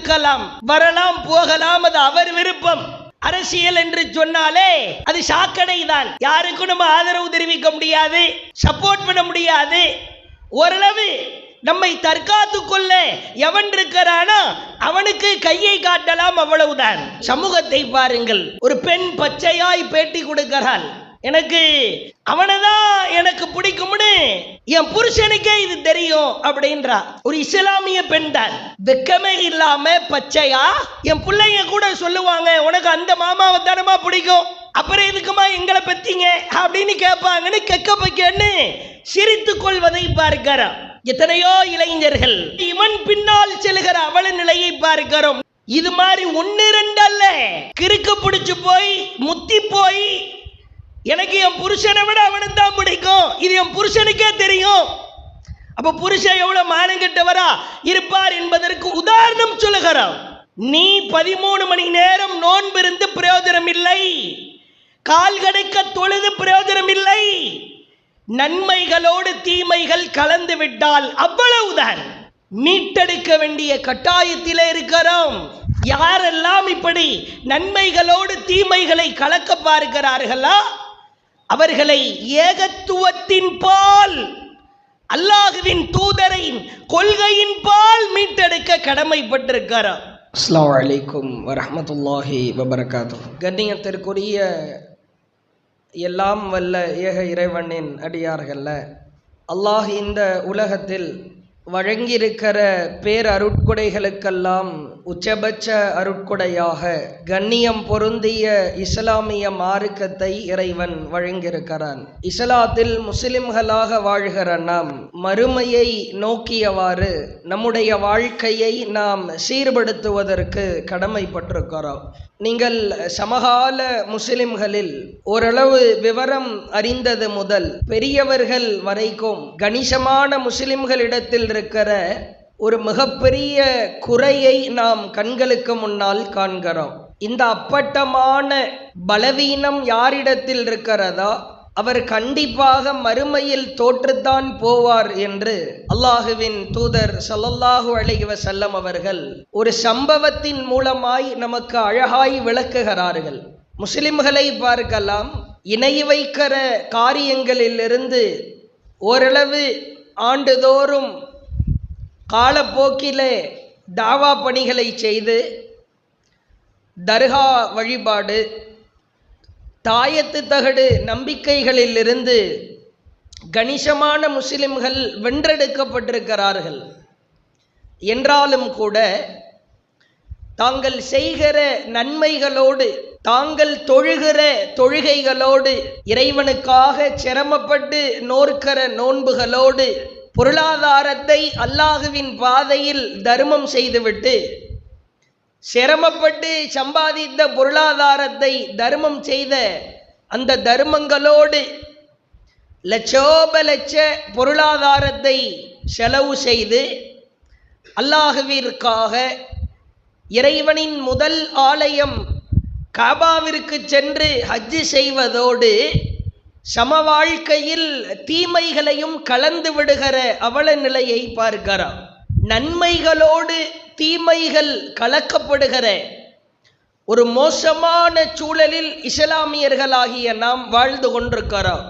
இருக்கலாம், வரலாம், போகலாம், அது அவர் விருப்பம். அரசியல் என்று சொன்னாலே அது சாக்கடை தான். யாருக்கும் நம்ம ஆதரவு தெரிவிக்க முடியாது, சப்போர்ட் பண்ண முடியாது. ஓரளவு நம்மை தற்காத்து கொள்ள எவன் இருக்கிறானோ அவனுக்கு கையை காட்டலாம், அவ்வளவுதான். சமூகத்தை பாருங்கள். ஒரு பெண் பச்சையாய் பேட்டி கொடுக்கிறாள். எனக்கு அவனைதான் எனக்கு பிடிக்கும்னு என் புருஷனுக்கே இது தெரியும் அப்படின்றா. ஒரு இஸ்லாமிய பெண் தான். வெக்கமே இல்லாம பச்சையா என் பிள்ளைங்க கூட சொல்லுவாங்க, உனக்கு அந்த மாமாவை தானமா பிடிக்கும், அப்புறம் எதுக்குமா எங்களை பத்திங்க அப்படின்னு கேட்பாங்கன்னு கெக்க பைக்கன்னு சிரித்து கொள்வதை பார்க்கிறோம். எத்தனையோ இளைஞர்கள் இவன் பின்னால் செல்கிற அவள நிலையை பார்க்கிறோம். இது மாதிரி 1-2 அல்ல, கிறுக்கு பிடிச்சு போய் முத்தி போய் எனக்கு என் புருஷனை விட அவனை தான் பிடிக்கும், இது என் புருஷனுக்கே தெரியும். அப்ப புருஷன் எவ்வளவு மானங்கெட்டவரா இருப்பார் என்பதற்கு உதாரணம் சொல்லுகிறோம். நீ 13 மணி நேரம் நோன்பிருந்து பிரயோஜனம் இல்லை, கால் கடுக்க தொழுது பிரயோஜனம் இல்லை. நன்மைகளோடு தீமைகள் கலந்து விட்டால் அவ்வளவுதான். மீட்டெடுக்க வேண்டிய கட்டாயத்திலே இருக்கிறோம். யாரெல்லாம் இப்படி நன்மைகளோடு தீமைகளை கலக்க பார்க்கிறார்களோ அவர்களை ஏகத்துவத்தின் பால், அல்லாஹ்வின் தூதரின் கொள்கையின் பால் மீட்டெடுக்க கடமைப்பட்டிருக்கிறார். அஸ்ஸலாமு அலைக்கும் வரஹ்மத்துல்லாஹி வபரகாத்துஹு. கண்ணியத்திற்குரிய எல்லாம் வல்ல ஏக இறைவனின் அடியார்கள்ல, அல்லாஹ் இந்த உலகத்தில் வழங்கியிருக்கிற பேரருட்கொடைகளுக்கெல்லாம் உச்சபட்ச அருட்கொடையாக கண்ணியம் பொருந்திய இஸ்லாமிய மார்க்கத்தை இறைவன் வழங்கியிருக்கிறான். இஸ்லாத்தில் முஸ்லிம்களாக வாழ்கிற நாம் மறுமையை நோக்கியவாறு நம்முடைய வாழ்க்கையை நாம் சீர்படுத்துவதற்கு கடமைப்பட்டிருக்கிறோம். நீங்கள் சமகால முஸ்லிம்களில் ஓரளவு விவரம் அறிந்தது முதல் பெரியவர்கள் வரைக்கும் கணிசமான முஸ்லிம்களிடத்தில் இருக்கிற ஒரு மிகப்பெரிய குறையை நாம் கண்களுக்கு முன்னால் காண்கிறோம். இந்த அப்பட்டமான பலவீனம் யாரிடத்தில் இருக்கிறதோ அவர் கண்டிப்பாக மறுமையில் தோற்றுத்தான் போவார் என்று அல்லாஹுவின் தூதர் ஸல்லல்லாஹு அலைஹி வஸல்லம் அவர்கள் ஒரு சம்பவத்தின் மூலமாய் நமக்கு அழகாய் விளக்குகிறார்கள். முஸ்லிம்களை பார்க்கலாம், இணை வைக்கிற காரியங்களிலிருந்து ஓரளவு ஆண்டுதோறும் காலப்போக்கிலே தாவா பணிகளை செய்து தர்கா வழிபாடு, தாயத்து தகடு நம்பிக்கைகளிலிருந்து கணிசமான முஸ்லிம்கள் வென்றெடுக்கப்பட்டிருக்கிறார்கள். என்றாலும் கூட தாங்கள் செய்கிற நன்மைகளோடு, தாங்கள் தொழுகிற தொழுகைகளோடு, இறைவனுக்காக சிரமப்பட்டு நோர்க்கிற நோன்புகளோடு, பொருளாதாரத்தை அல்லாஹுவின் பாதையில் தர்மம் செய்துவிட்டு சிரமப்பட்டு சம்பாதித்த பொருளாதாரத்தை தர்மம் செய்த அந்த தர்மங்களோடு லட்சோப லட்ச பொருளாதாரத்தை செலவு செய்து அல்லாஹுவிற்காக இறைவனின் முதல் ஆலயம் காபாவிற்கு சென்று ஹஜ் செய்வதோடு சம வாழ்க்கையில் தீமைகளையும் கலந்து விடுகிற அவல நிலையை பார்க்கிறார். நன்மைகளோடு தீமைகள் கலக்கப்படுகிற ஒரு மோசமான சூழலில் இஸ்லாமியர்களாகிய நாம் வாழ்ந்து கொண்டிருக்கிறோம்.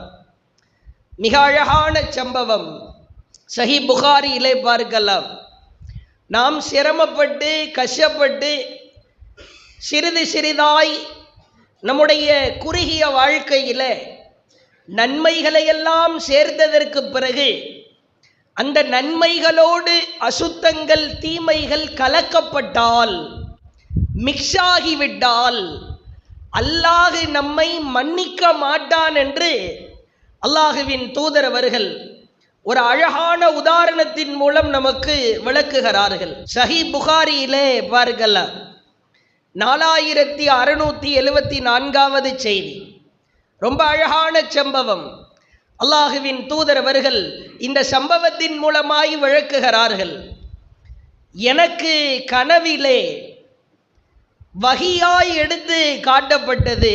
மிக அழகான சம்பவம் சஹீஹ் புகாரியிலே பார்க்கலாம். நாம் சிரமப்பட்டு கஷ்டப்பட்டு சிறிது சிறிதாய் நம்முடைய குறுகிய வாழ்க்கையில் நன்மைகளையெல்லாம் சேர்த்ததற்கு பிறகு அந்த நன்மைகளோடு அசுத்தங்கள் தீமைகள் கலக்கப்பட்டால், மிக்ஸாகிவிட்டால் அல்லாஹ் நம்மை மன்னிக்க மாட்டான் என்று அல்லாஹுவின் தூதர் அவர்கள் ஒரு அழகான உதாரணத்தின் மூலம் நமக்கு விளக்குகிறார்கள். சஹீஹ் புகாரியிலே பார்க்கலாம், 4674வது செய்தி. ரொம்ப அழகான சம்பவம். அல்லாஹுவின் தூதர் அவர்கள் இந்த சம்பவத்தின் மூலமாய் விளக்குகிறார்கள். எனக்கு கனவிலே வஹியாய் எடுத்து காட்டப்பட்டது.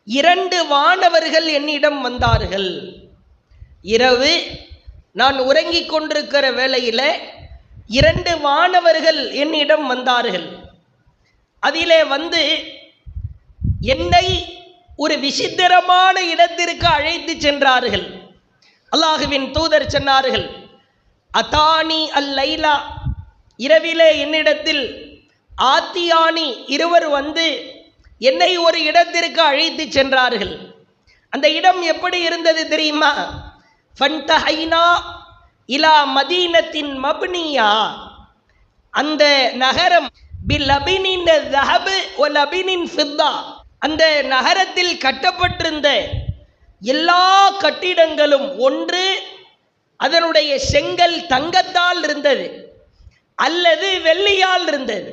2 வானவர்கள் என்னிடம் வந்தார்கள். இரவு நான் உறங்கிக் கொண்டிருக்கிற வேளையில் 2 வானவர்கள் என்னிடம் வந்தார்கள். அதிலே வந்து என்னை ஒரு விசித்திரமான இடத்திற்கு அழைத்து சென்றார்கள். அல்லாஹுவின் தூதர் சொன்னார்கள், அதானி அல் லைலா, இரவிலே என்னிடத்தில் ஆத்தியானி இருவர் வந்து என்னை ஒரு இடத்திற்கு அழைத்து சென்றார்கள். அந்த இடம் எப்படி இருந்தது தெரியுமா? ஃபன்தஹைனா இலா மதீனத்தின் மப்னியா, அந்த நகரம் பிலபினின் ذهب வலபினின் ஃபித்தா, அந்த நகரத்தில் கட்டப்பட்டிருந்த எல்லா கட்டிடங்களும் ஒன்று அதனுடைய செங்கல் தங்கத்தால் இருந்தது அல்லது வெள்ளியால் இருந்தது.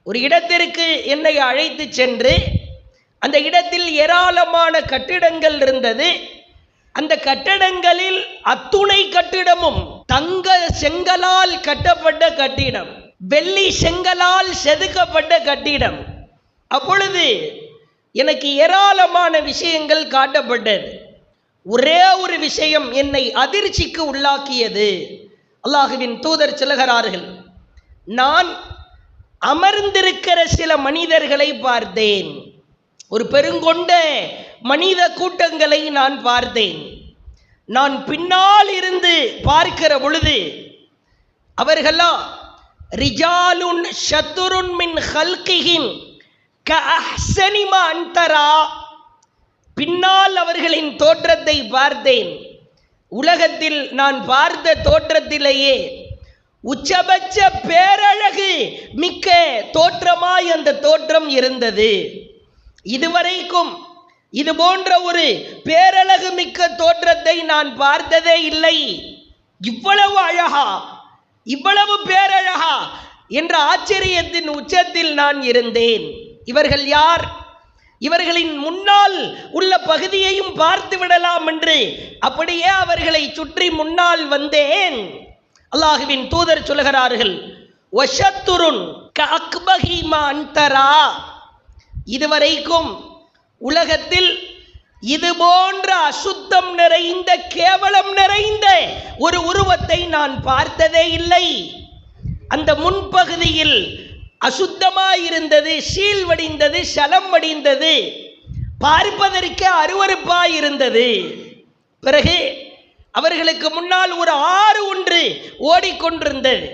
ஒரு இடத்திற்கு என்னை அழைத்து சென்று அந்த இடத்தில் ஏராளமான கட்டிடங்கள் இருந்தது. அந்த கட்டடங்களில் அத்துணை கட்டிடமும் தங்க செங்கலால் கட்டப்பட்ட கட்டிடம், வெள்ளி செங்கலால் செதுக்கப்பட்ட கட்டிடம். அப்பொழுது எனக்கு ஏராளமான விஷயங்கள் காட்டப்பட்டது. ஒரே ஒரு விஷயம் என்னை அதிர்ச்சிக்கு உள்ளாக்கியது. அல்லாஹுவின் தூதர் சொல்லுகிறார்கள், நான் அமர்ந்திருக்கிற சில மனிதர்களை பார்த்தேன். ஒரு பெருங்கொண்ட மனித கூட்டங்களை நான் பார்த்தேன். நான் பின்னால் இருந்து பார்க்கிற பொழுது அவர்களெல்லாம் ரிஜாலுன் ஷத்துருன் மின் ஹல்கிஹிம் கஅஹ்ஸனி மா அன்தரா, பின்னால் அவர்களின் தோற்றத்தை பார்த்தேன். உலகத்தில் நான் பார்த்த தோற்றத்திலேயே உச்சபட்ச பேரழகு மிக்க தோற்றமாய் அந்த தோற்றம் இருந்தது. இதுவரைக்கும் இது போன்ற ஒரு பேரழகு மிக்க தோற்றத்தை நான் பார்த்ததே இல்லை. இவ்வளவு அழகா, இவ்வளவு பேரழகா என்ற ஆச்சரியத்தின் உச்சத்தில் நான் இருந்தேன். இவர்கள் யார்? இவர்களின் முன்னால் உள்ள பகுதியையும் பார்த்து விடலாம் என்று அப்படியே அவர்களை சுற்றி முன்னால் வந்தேன். அல்லாஹுவின் தூதர் சொல்கிறார்கள், வஷத்துருன் கஅக்பஹி மா அன்தரா, இதுவரைக்கும் உலகத்தில் இது போன்ற அசுத்தம் நிறைந்த கேவலம் நிறைந்த ஒரு உருவத்தை நான் பார்த்ததே இல்லை. அந்த முன்பகுதியில் அசுத்தமாயிருந்தது, சீழ்வடிந்தது, சலம் வடிந்தது, பார்ப்பதற்கு அருவருப்பாயிருந்தது. பிறகு அவர்களுக்கு முன்னால் ஒரு ஆறு ஒன்று ஓடிக்கொண்டிருந்தது.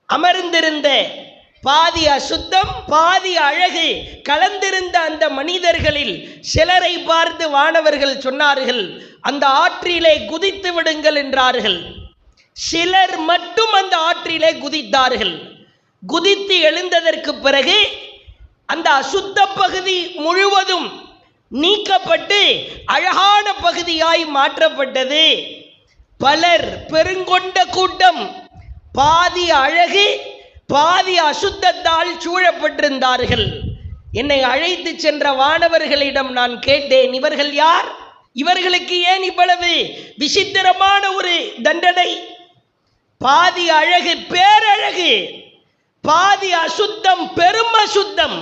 அமர்ந்திருந்த பாதி அசுத்தம் பாதி அழகு கலந்திருந்த அந்த மனிதர்களில் சிலரை பார்த்து வானவர்கள் சொன்னார்கள், அந்த ஆற்றிலே குதித்து விடுங்கள் என்றார்கள். சிலர் மட்டும் அந்த ஆற்றிலே குதித்தார்கள். குதித்து எழுந்ததற்கு பிறகு அந்த அசுத்த பகுதி முழுவதும் நீக்கப்பட்டு அழகான பகுதியாய் மாற்றப்பட்டது. பலர், பெருங்கொண்ட கூட்டம், பாதி அழகு பாதி அசுத்தத்தால் சூழப்பட்டிருந்தார்கள். என்னை அழைத்து சென்ற வானவர்களிடம் நான் கேட்டேன், இவர்கள் யார்? இவர்களுக்கு ஏன் இவ்வளவு விசித்திரமான ஒரு தண்டனை? பாதி அழகு பேரழகு, பாதி அசுத்தம் பெரும் அசுத்தம்,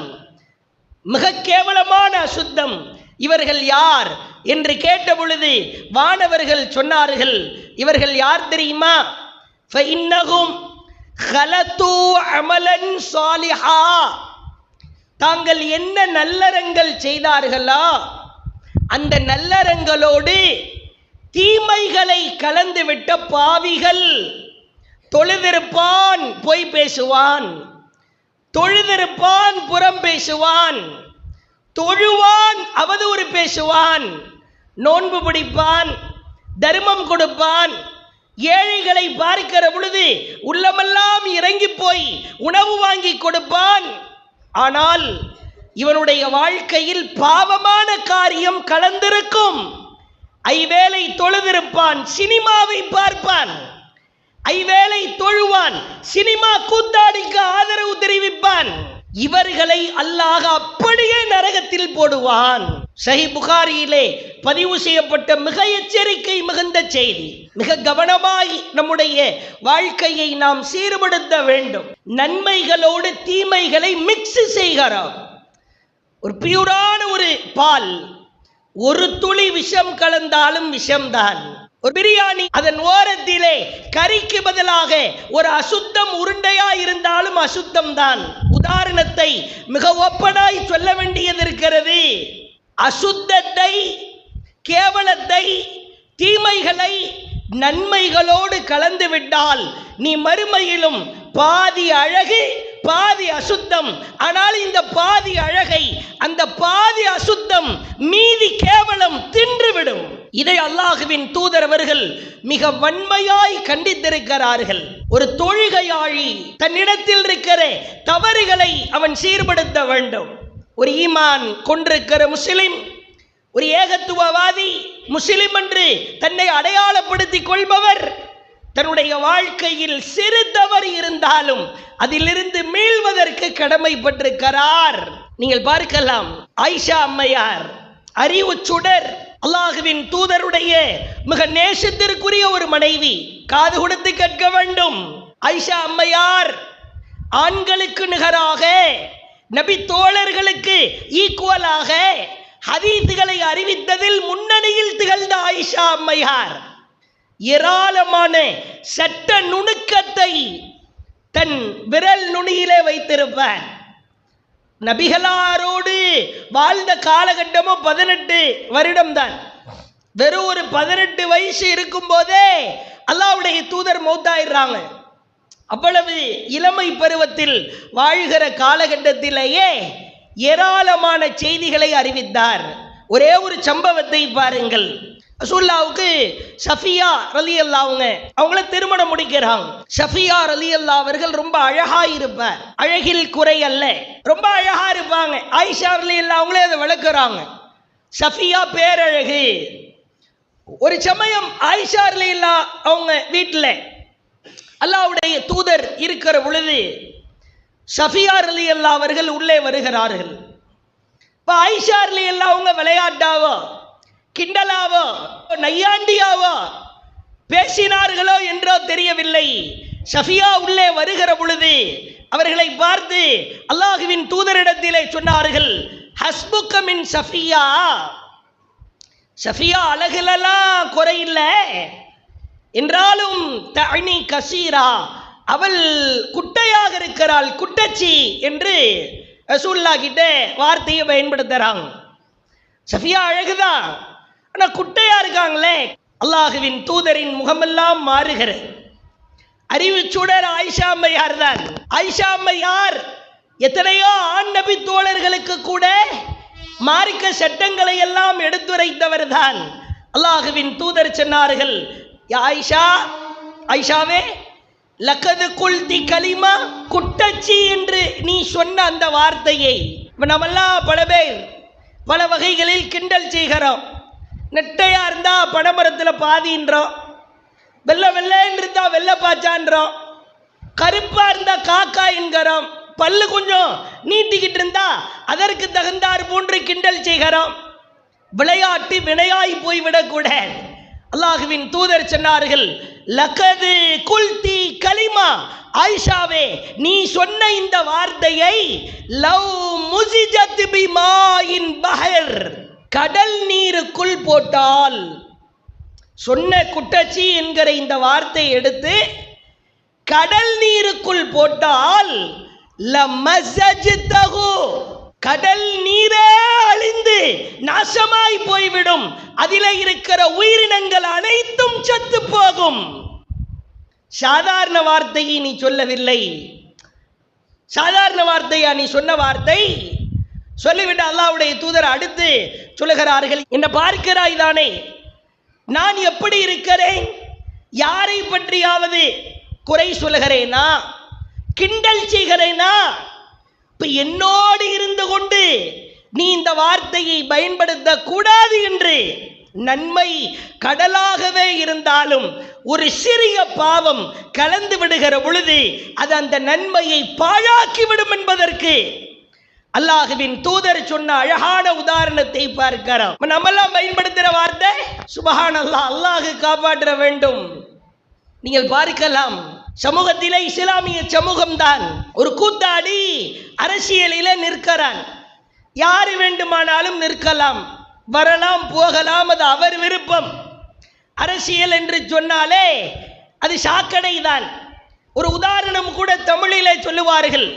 மிக கேவலமான அசுத்தம், இவர்கள் யார் என்று கேட்ட பொழுது வானவர்கள் சொன்னார்கள், இவர்கள் யார் தெரியுமா? ஃபஇன்னஹும் கலத்து அமலன் சாலிஹா, தாங்கள் என்ன நல்லறங்கள் செய்தார்களோ அந்த நல்லறங்களோடு தீமைகளை கலந்துவிட்ட பாவிகள். தொழுதிருப்பான் பொய் பேசுவான், தொழுதிருப்பான் புறம் பேசுவான், தொழுவான் அவதூறு பேசுவான், நோன்பு பிடிப்பான், தர்மம் கொடுப்பான், ஏழைகளை பார்க்கிற பொழுது உள்ளமெல்லாம் இறங்கி போய் உணவு வாங்கி கொடுப்பான். ஆனால் இவனுடைய வாழ்க்கையில் பாவமான காரியம் கலந்திருக்கும். ஐவேளை தொழுதிருப்பான், சினிமாவை பார்ப்பான், ஐவேளை தொழுவான், சினிமா கூத்தாடிக்கு ஆதரவு தெரிவிப்பான். இவர்களை அல்லாஹ் அப்படியே நரகத்தில் போடுவான். சஹீஹ் புகாரியிலே பதிவு செய்யப்பட்ட மிக எச்சரிக்கை மிகுந்த செய்தி. மிக கவனமாய் நம்முடைய வாழ்க்கையை நாம் சீர்படுத்த வேண்டும். நன்மைகளோடு தீமைகளை மிக்ஸ் செய்கிறோம். ஒரு பியூரான ஒரு பால், ஒரு துளி விஷம் கலந்தாலும் விஷம்தான். ஒரு பிரியாணி அதன் ஓரத்திலே கறிக்கு பதிலாக ஒரு அசுத்தம் உருண்டையா இருந்தாலும் அசுத்தம் தான். உதாரணத்தை மிக ஒப்பனாய் சொல்ல வேண்டியது இருக்கிறது. அசுத்தத்தை, கேவலத்தை, தீமைகளை நன்மைகளோடு கலந்து விட்டால் நீ மறுமையிலும் பாதி அழகு பாதி அசுத்தம். ஆனால் இந்த பாதி அழகை அந்த பாதி அசுத்தம் மீதி கேவலம் தின்றுவிடும். இதை அல்லாஹுவின் தூதர் அவர்கள் மிக வன்மையாய் கண்டித்திருக்கிறார்கள். ஒரு தொழுகையாளி தன்னிடத்தில் இருக்கிற தவறுகளை அவன் சீர்படுத்த வேண்டும். ஒரு ஈமான் கொண்டிருக்கிற முஸ்லிம், ஒரு ஏகத்துவவாதி முஸ்லிம் என்று தன்னை அடையாளப்படுத்திக் கொள்பவர் தன்னுடைய வாழ்க்கையில் சிறு தவறு இருந்தாலும் அதிலிருந்து மீள்வதற்கு கடமைப்பட்டிருக்கிறார். நீங்கள் பார்க்கலாம், ஆயிஷா அம்மையார் அறிவு சுடர், அல்லாஹுவின் தூதருடைய மிக நேசத்திற்குரிய ஒரு மனைவி. காது கொடுத்து கேட்க வேண்டும். ஆயிஷா அம்மையார் ஆண்களுக்கு நிகராக, நபி தோழர்களுக்கு ஈக்குவலாக ஹதீஸ்களை அறிவித்ததில் முன்னணியில் திகழ்ந்த ஆயிஷா அம்மையார் ஏராளமான சட்ட நுணுக்கத்தை தன் விரல் நுனியிலே வைத்திருப்பார். நபிகளாரோடு வாழ்ந்த காலகட்டமோ 18 வருடம் தான். வெறும் ஒரு 18 வயசு இருக்கும் போதே அல்லாஹ்வுடைய தூதர் மௌத்தாயிடுறாங்க. அவ்வளவு இளமை பருவத்தில் வாழ்கிற காலகட்டத்திலேயே ஏராளமான செய்திகளை அறிவித்தார். ஒரே ஒரு சம்பவத்தை பாருங்கள். ரசூலுல்லாஹ்வுக்கு ஷஃபியா ரலியல்லாஹு அவங்கள திருமணம் முடிக்கிறாங்க. ஷஃபியா ரலியல்லாஹு அவர்கள் ரொம்ப அழகா இருப்பார். அழகில் குறை அல்ல, ரொம்ப அழகா இருப்பாங்க. ஆயிஷா ரலியல்லாஹு அவங்களே அதை விளக்குறாங்க. ஷஃபியா பேரழகு. ஒரு சமயம் ஆயிஷா ரலியல்லாஹு அவங்க வீட்டில் அல்லாஹ்வுடைய தூதர் இருக்கிற பொழுது ஷஃபியா ரலியல்லாஹு அவர்கள் உள்ளே வருகிறார்கள். இப்போ ஆயிஷா ரலியல்லாஹு அவங்க விளையாட்டாவோ கிண்டலாவோ நையாண்டியாவோ பேசினார்களோ என்றோ தெரியவில்லை. ஷஃபியா உள்ளே வருகிற பொழுது அவர்களை பார்த்து அல்லாஹுவின் தூதரிடத்திலே சொன்னார்கள், ஹஸ்புக்க மின் ஷஃபியா. ஷஃபியா அழகுலலாம் குறையில்லை, என்றாலும் தஅனி கசீரா, அவள் குட்டையாக இருக்கிறாள், குட்டச்சி என்று ரசூலுல்லாஹ் கிட்ட வார்த்தையை பயன்படுத்துறாங்க. ஷஃபியா அழகுதான், ஆனா குட்டையா இருக்காங்களே. அல்லாஹுவின் தூதரின் முகமெல்லாம் மாறுகிறது. அறிவு சுடர் ஆயிஷா அம்மையார் தான். ஆயிஷா அம்மையார் எத்தனையோ ஆண் நபி தோழர்களுக்கு கூட மார்க்க சட்டங்களை எல்லாம் எடுத்துரைத்தவர் தான். அல்லாஹுவின் தூதர் சொன்னார்கள், ஆயிஷா, ஆயிஷாவே, லக்கது குல்தி கலிமா, குட்டச்சி என்று நீ சொன்ன அந்த வார்த்தையை நம்மெல்லாம் பல பேர் பல வகைகளில் கிண்டல் செய்கிறோம். நெட்டையா இருந்தா பனைமரத்தில் பாதின்றோம், வெள்ளை வெள்ளைன்னு இருந்தா வெள்ளை பாச்சான்றோம், கருப்பா இருந்தா காக்கா என்கிறோம், பல்லு கொஞ்சம் நீட்டிக்கிட்டு இருந்தா அதற்கு தகுந்தார் போன்று கிண்டல் செய்கிறோம். விளையாட்டு வினையாய் போய்விடக்கூடாது. அல்லாஹுவின் தூதர் சொன்னார்கள், லகது குல்தி கலிமா, ஆயிஷாவே நீ சொன்ன இந்த வார்த்தையை லவ் முஸிஜத் பிமாயின் பஹர், கடல் நீருக்குள் போட்டால், சொன்ன குட்டச்சி என்கிற இந்த வார்த்தையை எடுத்து கடல் நீருக்குள் போட்டால் லமஸஜ்தஹு, கடல் நீரே அழிந்து நாசமாய் போய்விடும், அதிலே இருக்கிற உயிரினங்கள் அனைத்தும் செத்து போகும். சாதாரண வார்த்தையை நீ சொல்லவில்லை. சாதாரண வார்த்தையா நீ சொன்ன வார்த்தை? சொல்லிவிட்டு அல்லாஹ்வுடைய தூதர் அடுத்து சொல்லுகிறார்கள், என்ன பார்க்கிறாய் தானே, நான் எப்படி இருக்கிறேன்? யாரை பற்றியாவது குறை சொல்லுகிறேனா, கிண்டல் செய்கிறேனா? இப்ப என்னோடு இருந்து கொண்டு நீ இந்த வார்த்தையை பயன்படுத்த கூடாது என்று, நன்மை கடலாகவே இருந்தாலும் ஒரு சிறிய பாவம் கலந்து விடுகிற பொழுது அது அந்த நன்மையை பாழாக்கிவிடும் என்பதற்கு அல்லாஹுவின் தூதர் சொன்ன அழகான உதாரணத்தை பார்க்கிறோம். நம்மெல்லாம் பயன்படுத்துகிற வார்த்தை சுப்ஹானல்லாஹ், அல்லாஹ் காப்பாற்ற வேண்டும். நீங்கள் பார்க்கலாம், சமூகத்திலே இஸ்லாமிய சமூகம்தான் ஒரு கூத்தாடி அரசியலிலே நிற்கிறான். யார் வேண்டுமானாலும் நிற்கலாம், வரலாம், போகலாம், அது அவர் விருப்பம். அரசியல் என்று சொன்னாலே அது சாக்கடை தான். ஒரு உதாரணம் கூட தமிழிலே சொல்லுவார்கள்.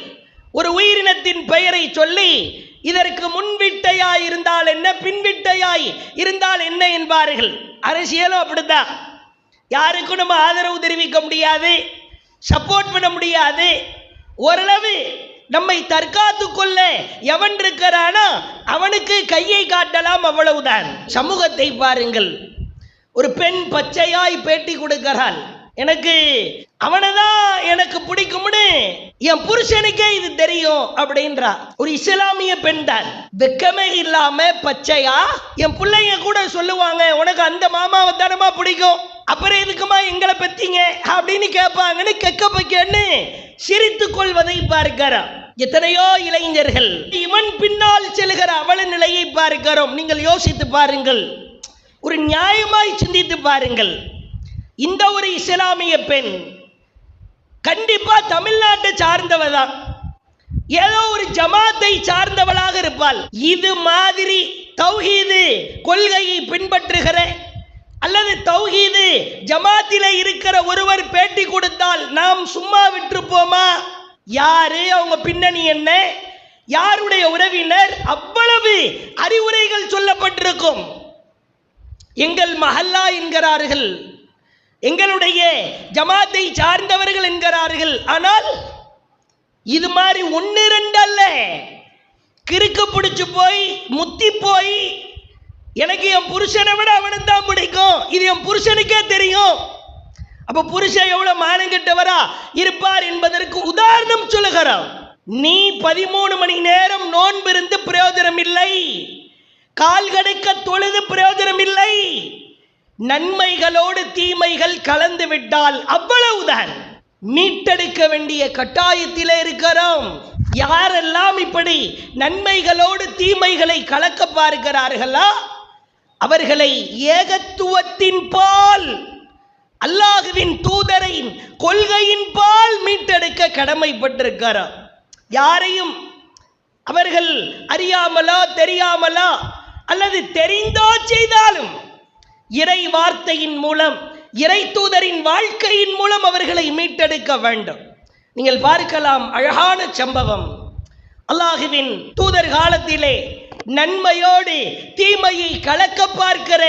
ஒரு உயிரினத்தின் பெயரை சொல்லி இதற்கு முன்விட்டையாய் இருந்தால் என்ன, பின்விட்டையாய் இருந்தால் என்ன என்பார்கள். அரசியலும் அப்படித்தான். யாருக்கும் நம்ம ஆதரவு தெரிவிக்க முடியாது, சப்போர்ட் பண்ண முடியாது. ஓரளவு நம்மை தற்காத்து கொள்ள எவன் இருக்கிறானோ அவனுக்கு கையை காட்டலாம், அவ்வளவுதான். சமூகத்தை பாருங்கள். ஒரு பெண் பச்சையாய் பேட்டி கொடுக்கிறாள். எனக்கு அவனைதான் எனக்கு பிடிக்கும்னு என் புருஷனுக்கே இது தெரியும் அப்படின்றா. ஒரு இஸ்லாமிய பெண் தான். வெக்கமே இல்லாம பச்சையா என் பிள்ளைங்க கூட சொல்லுவாங்க, உனக்கு அந்த மாமாவை தானமா பிடிக்கும், அப்புறம் எதுக்குமா எங்களை பத்திங்க அப்படின்னு கேட்பாங்கன்னு கெக்க பைக்கன்னு சிரித்து கொள்வதை பார்க்கிறோம். எத்தனையோ இளைஞர்கள் இவன் பின்னால் செல்கிற அவள நிலையை பார்க்கிறோம். நீங்கள் யோசித்து பாருங்கள், ஒரு நியாயமாய் சிந்தித்து பாருங்கள். இந்த ஒரு இஸ்லாமிய பெண் கண்டிப்பா தமிழ்நாட்டை சார்ந்தவதான், ஏதோ ஒரு ஜமாத்தை சார்ந்தவளாக இருப்பாள். இது மாதிரி தௌஹீது கொள்கையை பின்பற்றுகிற அல்லது தௌஹீது ஜமாத்தில இருக்கிற ஒருவர் பேட்டி கொடுத்தால் நாம் சும்மா விட்டுருப்போமா? யாரு, அவங்க பின்னணி என்ன, யாருடைய உறவினர், அவ்வளவு அறிவுரைகள் சொல்லப்பட்டிருக்கும். எங்கள் மஹல்லா என்கிறார்கள், எங்களுடைய ஜமாத்தை சார்ந்தவர்கள் என்கிறார்கள். ஆனால் இது மாதிரி ஒன்று ரெண்டு அல்ல, கிறுக்கு பிடிச்சு போய் முத்தி போய் எனக்கு என் புருஷனை விட அவனுக்கு தான் பிடிக்கும், இது என் புருஷனுக்கே தெரியும். அப்ப புருஷன் எவ்வளவு மானங்கெட்டவரா இருப்பார் என்பதற்கு உதாரணம் சொல்லுகிறோம். நீ 13 மணி நேரம் நோன்பு இருந்து பிரயோஜனம் இல்லை, கால் கடுக்க தொழுது பிரயோஜனம் இல்லை, நன்மைகளோடு தீமைகள் கலந்து விட்டால் அவ்வளவுதான். மீட்டெடுக்க வேண்டிய கட்டாயத்திலே இருக்கிறோம். யாரெல்லாம் இப்படி நன்மைகளோடு தீமைகளை கலக்க பார்க்கிறார்களோ அவர்களை ஏகத்துவத்தின் பால், அல்லாஹுவின் தூதரின் கொள்கையின் பால் மீட்டெடுக்க கடமைப்பட்டிருக்கிறார். யாரையும் அவர்கள் அறியாமலோ தெரியாமலோ அல்லது தெரிந்தோ செய்தாலும் இறை வார்த்தையின் மூலம், இறை தூதரின் வாழ்க்கையின் மூலம் அவர்களை மீட்டெடுக்க வேண்டும். நீங்கள் பார்க்கலாம், அழகான சம்பவம். அல்லாஹுவின் தூதர் காலத்திலே நன்மையோடு தீமையை கலக்க பார்க்கிற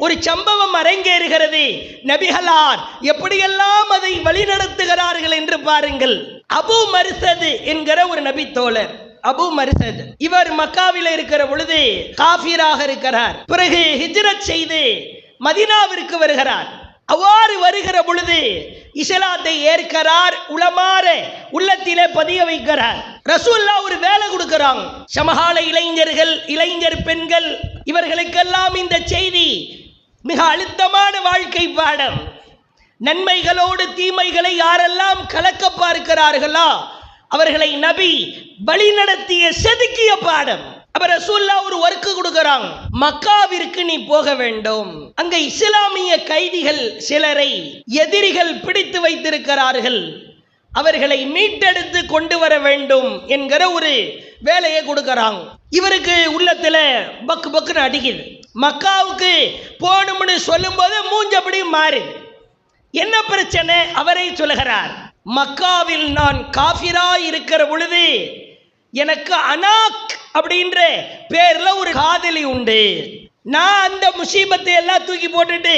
ஒரு சம்பவம் அரங்கேறுகிறது. நபிகளார் எப்படியெல்லாம் அதை வழிநடத்துகிறார்கள் என்று பாருங்கள். அபு மர்சத் என்கிற ஒரு நபி தோழர், அபு மர்சத், இவர் மக்காவில் இருக்கிற பொழுது காஃபிராக இருக்கிறார். பிறகு ஹிஜ்ரத் செய்து மதீனாவிற்கு வருகிறார். அவ்வாறு வருகிற பொழுது இஸ்லாத்தை ஏற்கிறார், உளமாற உள்ளத்திலே பதிய வைக்கிறார். ரசூலுல்லாஹ் ஒரு வேலை கொடுக்கிறாங்க. சமகால இளைஞர்கள், இளைஞர் பெண்கள், இவர்களுக்கெல்லாம் இந்த செய்தி மிக அழுத்தமான வாழ்க்கை பாடம். நன்மைகளோடு தீமைகளை யாரெல்லாம் கலக்க பார்க்கிறார்களோ அவர்களை நபி வழி நடத்திய செதுக்கிய பாடம். அப்ப ரசூலுல்லாஹ் ஒரு ஒர்க் கொடுக்கறாங்க, மக்காவிற்கு நீ போக வேண்டும், அங்க இஸ்லாமிய கைதிகள் சிலரை எதிரிகள் பிடித்து வைத்திருக்கிறார்கள், அவர்களை மீட்டெடுத்து கொண்டு வர வேண்டும் என்கிற ஒரு வேலையை கொடுக்கறாங்க. இவருக்கு உள்ளத்துல பக்கு பக்குன்னு அடிக்குது. மக்காவுக்கு போகணும்னு சொல்லும் போது மூஞ்சப்படி மாறுது. என்ன பிரச்சனை? அவரை சொல்லுகிறார், மக்காவில் நான் காஃபிரா இருக்கிற பொழுது எனக்கு அனாக் அப்படின்ற பேர்ல ஒரு காதலி உண்டு. நான் அந்த முசீபத்தை எல்லாம் தூக்கி போட்டுட்டு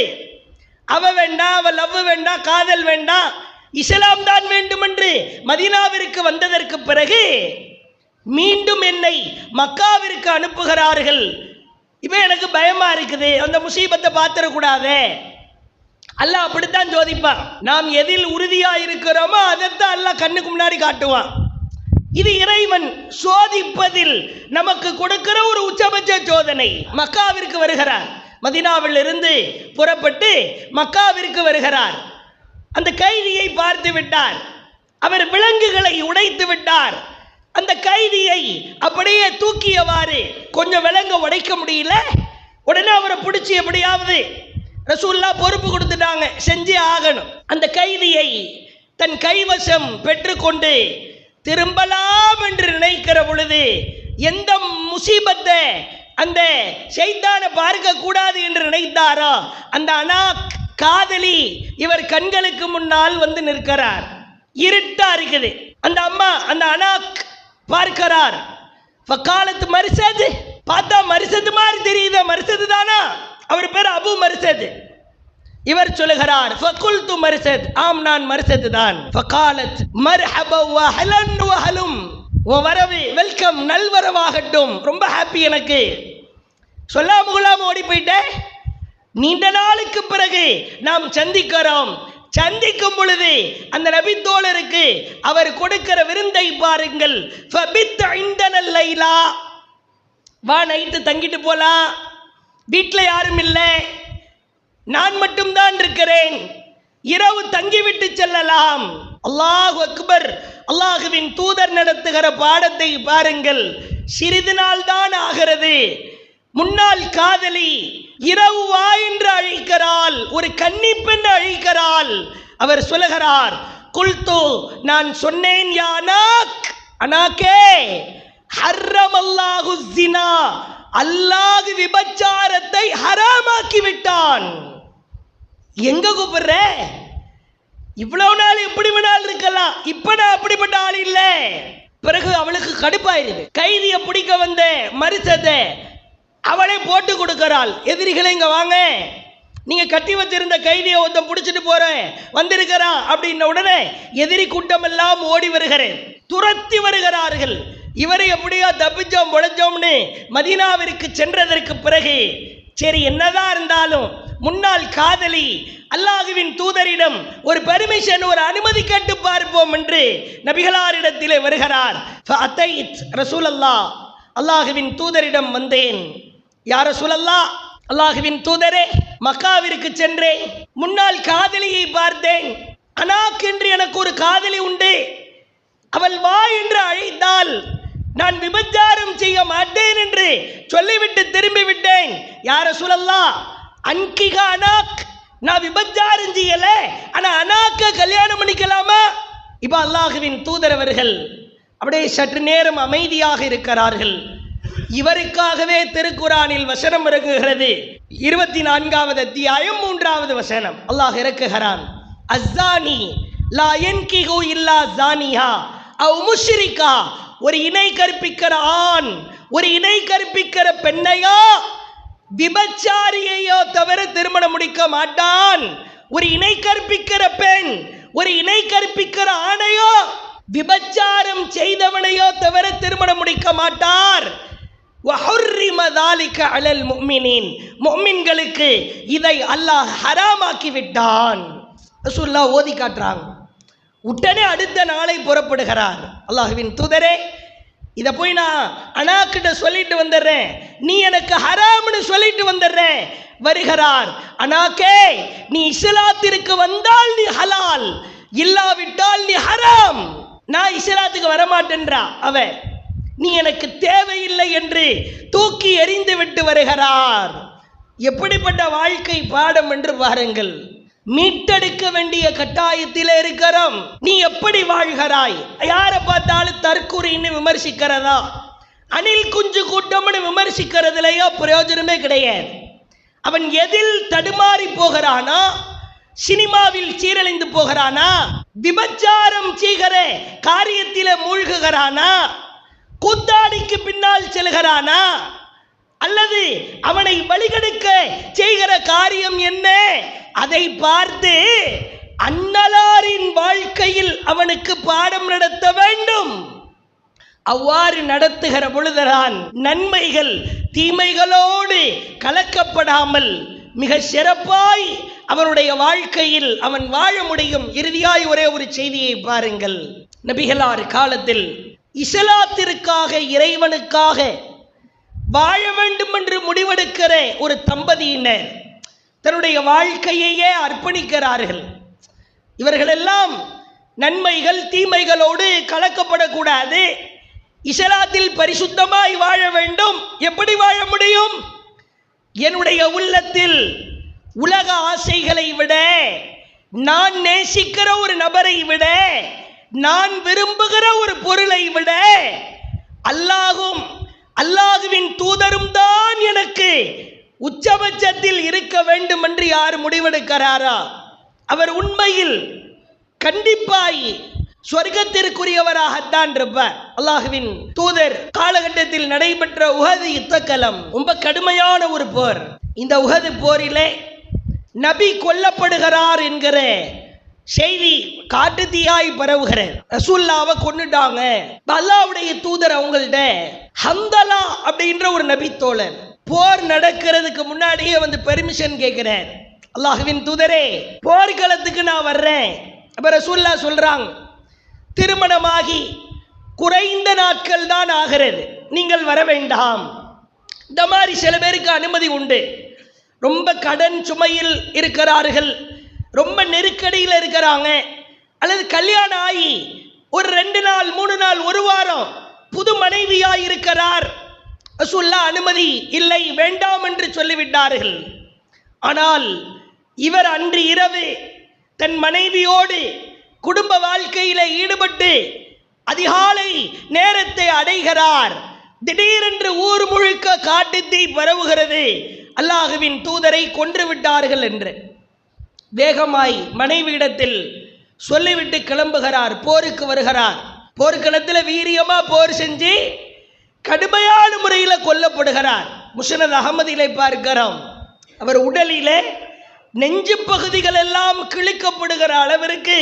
அவ வேண்டாம், அவ லவ் வேண்டாம், காதல் வேண்டாம், இஸ்லாம் தான் வேண்டும் என்று மதீனாவிற்கு வந்ததற்கு பிறகு மீண்டும் என்னை மக்காவிற்கு அனுப்புகிறார்கள். இப்ப எனக்கு பயமா இருக்குது, அந்த முசீபத்தை பார்த்துடக்கூடாது. அல்லாஹ் அப்படித்தான் சோதிப்பான். நாம் எதில் உறுதியா இருக்கிறோமோ அதைத்தான் அல்லாஹ் கண்ணுக்கு முன்னாடி காட்டுவான். இது இறைவன் சோதிப்பதில் நமக்கு கொடுக்கிற ஒரு உச்சபட்ச சோதனை. மக்காவிற்கு வருகிறார், மதீனாவில் இருந்து புறப்பட்டு மக்காவிற்கு வருகிறார். அந்த கைதியை பார்த்து விட்டார், அவர் விலங்குகளை உடைத்து விட்டார். அந்த கைதியை அப்படியே தூக்கியவாறு, கொஞ்சம் விலங்க உடைக்க முடியல, உடனே அவரை பிடிச்சி எப்படியாவது ரசூலுல்லாஹ் பொறுப்பு கொடுத்துட்டாங்க, செஞ்சே ஆகணும். அந்த கைதியை தன் கைவசம் பெற்றுக்கொண்டு திரும்பலாம் என்று நினைக்கிற பொழுது எந்த முசீபத்தை அந்த ஷைத்தானை பார்க்க கூடாது என்று நினைத்தாரோ அந்த அனாக் காதலி இவர் கண்களுக்கு முன்னால் வந்து நிற்கிறார். இருட்டா இருக்குது. அந்த அம்மா அந்த அனாக் பார்க்கிறார். ஃபகாலத் மர்சத், பார்த்தா மர்சத் மாதிரி தெரியுது. மர்சத் தானா? அவர் பேர் அபு மர்சத். இவர் சொல்லுகிறார் ஃபகுல்து மர்சத், ஆம் நான் மர்சத் தான். ஃபகாலத் மர்ஹபா வ ஹலன் வ ஹலும், ஓ வரவு, வெல்கம், நல்வரவாகட்டும், ரொம்ப ஹாப்பி எனக்கு. சொல்லாம கொள்ளாம ஓடி போயிட்டேன். நீண்ட நாளுக்கு பிறகு நாம் சந்திக்கிறோம். சந்திக்கும் பொழுது அந்த நபி தோழருக்கு அவர் கொடுக்கிற விருந்தை பாருங்கள். ஃபபித் இந்தனல் லைலா, வா நைட்டு தங்கிட்டு போலாம், வீட்டில் யாரும் இல்லை, நான் மட்டும்தான் இருக்கிறேன், இரவு தங்கிவிட்டு செல்லலாம். அல்லாஹ் அக்பர். அல்லாஹுவின் தூதர் நடத்துகிற பாடத்தை பாருங்கள். சிறிது நாள் தான் ஆகிறது. முன்னாள் காதலி இரவு வா என்று அழைக்கிறாள், ஒரு கன்னி பெண் அழைக்கிறாள். அவர் சொல்லுகிறார் குல்து, நான் சொன்னேன், யா அனாக், அனாக்கே, ஹர்ரம் அல்லாஹு ஸினா, அல்லாஹ் விபச்சாரத்தை ஹராமாக்கி விட்டான். எங்க கூப்பிடுற? இவ்வளவு நாள் எப்படி வேணாலும் இருக்கலாம், இப்ப நான் அப்படிப்பட்ட ஆள் இல்லை. பிறகு அவளுக்கு கடுப்பாயிருது. கைதியை பிடிக்க வந்த மரிசத்தை அவளே போட்டு கொடுக்கிறாள். எதிரிகளை இங்க வாங்க, நீங்க கட்டி வச்சிருந்த கைதியை ஒருத்தன் பிடிச்சிட்டு போறேன் வந்திருக்கிறான் அப்படின்ன உடனே எதிரி கூட்டம் எல்லாம் ஓடி வருகிறேன், துரத்தி வருகிறார்கள். இவரை எப்படியோ தப்பிச்சோம் பொழைச்சோம்னு மதீனாவிற்கு சென்றதற்கு பிறகு சரி என்னதான் இருந்தாலும் முன்னாள் காதலி அல்லாஹுவின் தூதரிடம் ஒரு பெர்மிஷன், ஒரு அனுமதி கேட்டு பார்ப்போம் என்று நபிகளாரிடத்திலே வருகிறார். ரசூலல்லாஹ், அல்லாஹுவின் தூதரிடம் வந்தேன். யார் ரசூலல்லாஹ், அல்லாஹுவின் தூதரே, மக்காவிற்கு சென்றேன், முன்னாள் காதலியை பார்த்தேன். அனாக் என்று எனக்கு ஒரு காதலி உண்டு, அவள் வா என்று அழைத்தால் நான் விபச்சாரம் செய்ய மாட்டேன் என்று சொல்லிவிட்டு திரும்பி விட்டேன். யார் ரசூலல்லாஹ், அன்கிகா அனாக், நான் விபச்சாரம் செய்யல, ஆனா அனாக்க கல்யாணம் பண்ணிக்கலாமா? இப்ப அல்லாஹுவின் தூதர் அவர்கள் அப்படியே சற்று நேரம் அமைதியாக இருக்கிறார்கள். இவருக்காகவே திருக்குரானில் வசனம் இறங்குகிறது. 24வது அத்தியாயம் 3வது வசனம் அல்லாஹ் இறக்குகிறான். அஸ்ஸானி லா யன்கிஹு இல்லா ஸானிஹா அவ் முஷ்ரிகா, ஒரு இணை கற்பிக்கிற ஆண் ஒரு இணை கற்பிக்கிற பெண்ணையோ விபச்சாரியையோ தவிர திருமணம் முடிக்க மாட்டான். ஒரு இணை கற்பிக்கிற பெண் ஒரு இணை கற்பிக்கிற ஆணையோ விபச்சாரம் செய்தவனையோ தவிர திருமணம் முடிக்க மாட்டார். வஹுர்ரிம ذلك على المؤمنين, முஃமின்களுக்கு இதை அல்லாஹ் ஹராமாக்கி விட்டான். ரசூலுல்லாஹ் ஓதி காட்டுறாங்க. உடனே அடுத்த நாளை புறப்படுகிறார். அல்லாஹ்வின் தூதரே, இதை போய் நான் அனாக்கிட்ட சொல்லிட்டு வந்துடுறேன், நீ எனக்கு ஹராம்னு சொல்லிட்டு வந்துடுறேன். வருகிறார். அனாக்கே, நீ இஸ்லாத்திற்கு வந்தால் நீ ஹலால், இல்லாவிட்டால் நீ ஹராம். நான் இஸ்லாத்துக்கு வரமாட்டேன்றா அவ, நீ எனக்கு தேவையில்லை என்று தூக்கி எறிந்து விட்டு வருகிறார். எப்படிப்பட்ட வாழ்க்கை பாடம் என்று பாருங்கள். மீட்டெடுக்க வேண்டிய கட்டாயத்தில் இருக்கிறோம். நீ எப்படி வாழ்கிறாய்? யாரை பார்த்தாலும் தற்குறின்னு விமர்சிக்கிறதா, அணில் குஞ்சு கூட்டம்னு விமர்சிக்கிறதுலையோ பிரயோஜனமே கிடையாது. அவன் எதில் தடுமாறி போகிறானா? சினிமாவில் சீரழிந்து போகிறானா? விபச்சாரம் செய்கிற காரியத்திலே மூழ்குகிறானா? கூத்தாடிக்கு பின்னால் செல்கிறானா? அல்லது அவனை வழிகெடுக்க செய்கிற காரியம் என்ன? அதை பார்த்து அன்னலாரின் வாழ்க்கையில் அவனுக்கு பாடம் நடத்த வேண்டும். அவ்வாறு நடத்துகிற பொழுதுதான் நன்மைகள் தீமைகளோடு கலக்கப்படாமல் மிக சிறப்பாய் அவனுடைய வாழ்க்கையில் அவன் வாழ முடியும். இறுதியாய் ஒரே ஒரு செய்தியை பாருங்கள். நபிகளார் காலத்தில் இஸ்லாத்திற்காக இறைவனுக்காக வாழ வேண்டும் என்று முடிவெடுக்கிற ஒரு தம்பதியினர் தன்னுடைய வாழ்க்கையையே அர்ப்பணிக்கிறார்கள். இவர்களெல்லாம் நன்மைகள் தீமைகளோடு கலக்கப்படக்கூடாது, இஸ்லாத்தில் பரிசுத்தமாய் வாழ வேண்டும். எப்படி வாழ முடியும்? என்னுடைய உள்ளத்தில் உலக ஆசைகளை விட, நான் நேசிக்கிற ஒரு நபரை விட, நான் விரும்புகிற ஒரு பொருளை விட அல்லாஹும் அல்லாஹுவின் தூதரும் தான் எனக்கு உச்சபட்சத்தில் இருக்க வேண்டும் என்று யார் முடிவெடுக்கிறாரோ அவர் உண்மையில் கண்டிப்பாய் சொர்க்கத்திற்குரியவராகத்தான் இருப்பார். அல்லாஹ்வின் தூதர் காலகட்டத்தில் நடைபெற்ற உஹது யுத்தக்களம் ரொம்ப கடுமையான ஒரு போர். இந்த உஹது போரிலே நபி கொல்லப்படுகிறார் என்கிற செய்தி காட்டுத்தீயாய் பரவுகிறது. ரசூலுல்லாவை கொன்னுட்டாங்க. அல்லாஹ்வுடைய தூதர் அவங்கள்ட்ட ஹந்தலா அப்படின்ற ஒரு நபி தோழர் போர் நடக்கிறதுக்கு முன்னாடியே வந்து பெர்மிஷன் கேட்கிறார். அல்லாஹ்வின் தூதரே, போர்க்களத்துக்கு நான் வர்றேன். அப்ப ரசூலுல்லாஹ் சொல்றாங்க, திருமணமாகி குறைந்த நாட்கள் தான் ஆகிறது, நீங்கள் வர வேண்டாம். இந்த மாதிரி சில பேருக்கு அனுமதி உண்டு. ரொம்ப கடன் சுமையில் இருக்கிறார்கள், ரொம்ப நெருக்கடியில் இருக்கிறாங்க, அல்லது கல்யாணம் ஆகி ஒரு 2 நாள் 3 நாள் 1 வாரம் புது மனைவியாய் இருக்கிறார். ரசூலுல்லாஹ் அனுமதி இல்லை, வேண்டாம் என்று சொல்லிவிட்டார்கள். ஆனால் இவர் அன்று இரவு தன் மனைவியோடு குடும்ப வாழ்க்கையில ஈடுபட்டு அதிகாலை நேரத்தை அடைகிறார். திடீரென்று ஊர் முழுக்க காட்டுத்தீ பரவுகிறது, அல்லாஹ்வின் தூதரை கொன்று விட்டார்கள் என்று வேகமாய் மனைவியிடத்தில் சொல்லிவிட்டு கிளம்புகிறார். போருக்கு வருகிறார். போர்க்களத்தில் வீரியமா போர் செஞ்சு கடுமையான முறையில் கொல்லப்படுகிறார். முஸ்னத் அகமதிலே பார்க்கிறோம், அவர் உடலிலே நெஞ்சு பகுதிகள் எல்லாம் கிழிக்கப்படுகிற அளவிற்கு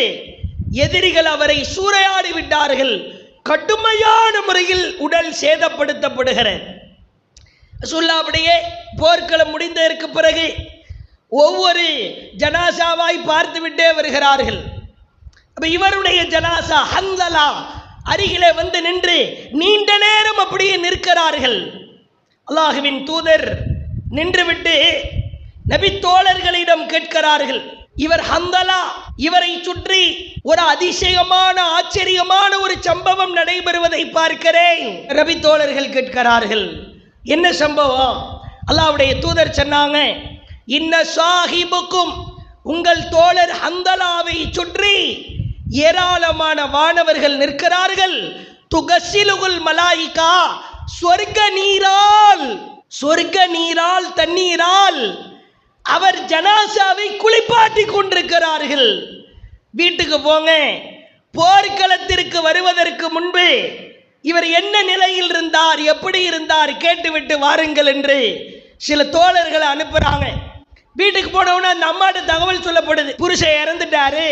எதிரிகள் அவரை சூறையாடி விட்டார்கள். கடுமையான முறையில் உடல் சேதப்படுத்தப்படுகிறது. ரசூலுல்லாஹ் அப்படியே போர்க்களம் முடிந்ததற்கு பிறகு ஒவ்வொரு ஜனாசாவாய் பார்த்து விட்டே வருகிறார்கள். அப்ப இவருடைய ஜனாசா ஹந்தலா அருகிலே வந்து நின்று நீண்ட நேரம் அப்படியே நிற்கிறார்கள். அல்லாஹ்வின் தூதர் நின்றுவிட்டு நபி தோழர்களிடம் கேட்கிறார்கள், இவர் ஹந்தலா, இவரை சுற்றி ஒரு அதிசயமான ஆச்சரியமான ஒரு சம்பவம் நடைபெறுவதை பார்க்கிறேன். நபி தோழர்கள் கேட்கிறார்கள், என்ன சம்பவம்? அல்லாஹ்வுடைய தூதர் சொன்னாங்க, இன்ன சாஹிபுக்கும், உங்கள் தோழர் ஹந்தலாவை சுற்றி ஏராளமான வானவர்கள் நிற்கிறார்கள். துகசிலுகுல் மலாயிகா, சொர்க்க நீரால் தண்ணீரால் அவர் ஜனாசாவை குளிப்பாட்டி கொண்டிருக்கிறார்கள். வீட்டுக்கு போங்க, போர்க்களத்திற்கு வருவதற்கு முன்பு இவர் என்ன நிலையில் இருந்தார், எப்படி இருந்தார் கேட்டுவிட்டு வாருங்கள் என்று சில தோழர்களை அனுப்புறாங்க. வீட்டுக்கு போனவுடனே அந்த அம்மாட்ட தகவல் சொல்லப்படுது, புருஷன் இறந்துட்டாரு,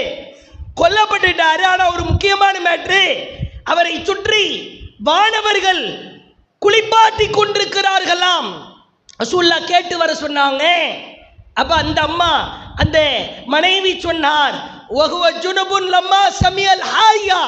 கொல்லப்பட்டுட்டாரு. ஆனா ஒரு முக்கியமான மேட்ரு, அவரை சுற்றி வானவர்கள் குளிப்பாட்டி கொண்டிருக்கிறார்களாம். ரசூலுல்லாஹ் கேட்டு வர சொன்னாங்க. அப்ப அந்த அம்மா, அந்த மனைவி சொன்னார், வஹுவ ஜுனுபுன் லம்மா சமியல் ஹாயா,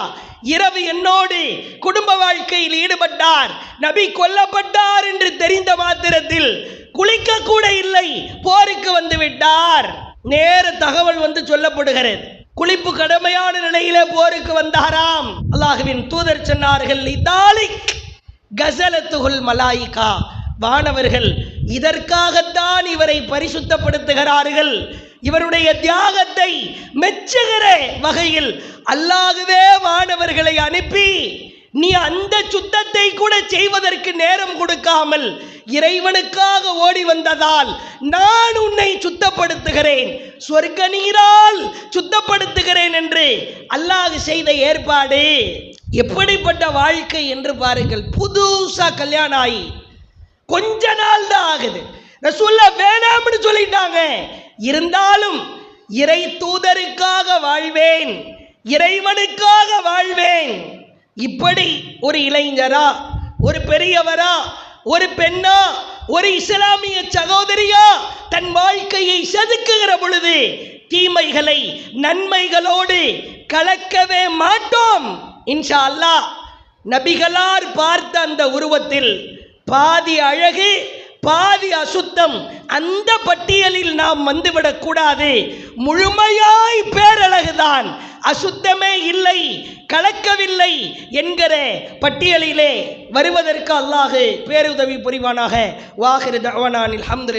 இரவு என்னோடு குடும்ப வாழ்க்கையில் ஈடுபட்டார், நபி கொல்லப்பட்டார் என்று தெரிந்த மாத்திரத்தில் குளிக்க கூட இல்லை, போருக்கு வந்து விட்டார். நேர தகவல் வந்து சொல்லப்படுகிறது, குளிப்பு கடமையான நிலையிலே போருக்கு வந்தாராம். அல்லாஹ்வின் தூதர் சொன்னார்கள், இதாலிக் கஸலத்துல் மலாயிகா, வானவர்கள் இதற்காகத்தான் இவரை பரிசுத்தப்படுத்துகிறார்கள். இவருடைய தியாகத்தை மெச்சுகிற வகையில் அல்லாஹ்வே வானவர்களை அனுப்பி, நீ அந்த சுத்தத்தை கூட செய்வதற்கு நேரம் கொடுக்காமல் இறைவனுக்காக ஓடி வந்ததால் நான் உன்னை சுத்தப்படுத்துகிறேன், சொர்க்க நீரால் சுத்தப்படுத்துகிறேன் என்று அல்லாஹ் செய்த ஏற்பாடு. எப்படிப்பட்ட வாழ்க்கை என்று பாருங்கள். புதுசா கல்யாணம் ஆகி கொஞ்ச நாள் தான் ஆகுது, ரசூலுல்லாஹ் வேணாம்னு சொல்லிட்டாங்க. இருந்தாலும் இறை தூதருக்காக வாழ்வேன், இறைவனுக்காக வாழ்வேன். இப்படி ஒரு இளைஞரா, ஒரு பெரியவரா, ஒரு பெண்ணா, ஒரு இஸ்லாமிய சகோதரியா தன் வாழ்க்கையை செதுக்குகிற பொழுது தீமைகளை நன்மைகளோடு கலக்கவே மாட்டோம். இன்ஷா அல்லாஹ் நபிகளார் பார்த்த அந்த உருவத்தில் பாதி அழகு பாதி அசுத்தம், அந்த பட்டியலில் நாம் வந்துவிடக் கூடாது. முழுமையாய் பேரழகுதான், அசுத்தமே இல்லை, கலக்கவில்லை என்கிற பட்டியலிலே வருவதற்கு அல்லாஹ் பேருதவி புரிவானாக. வாஹிரு தஅவானா அல்ஹம்துலில்லாஹ்.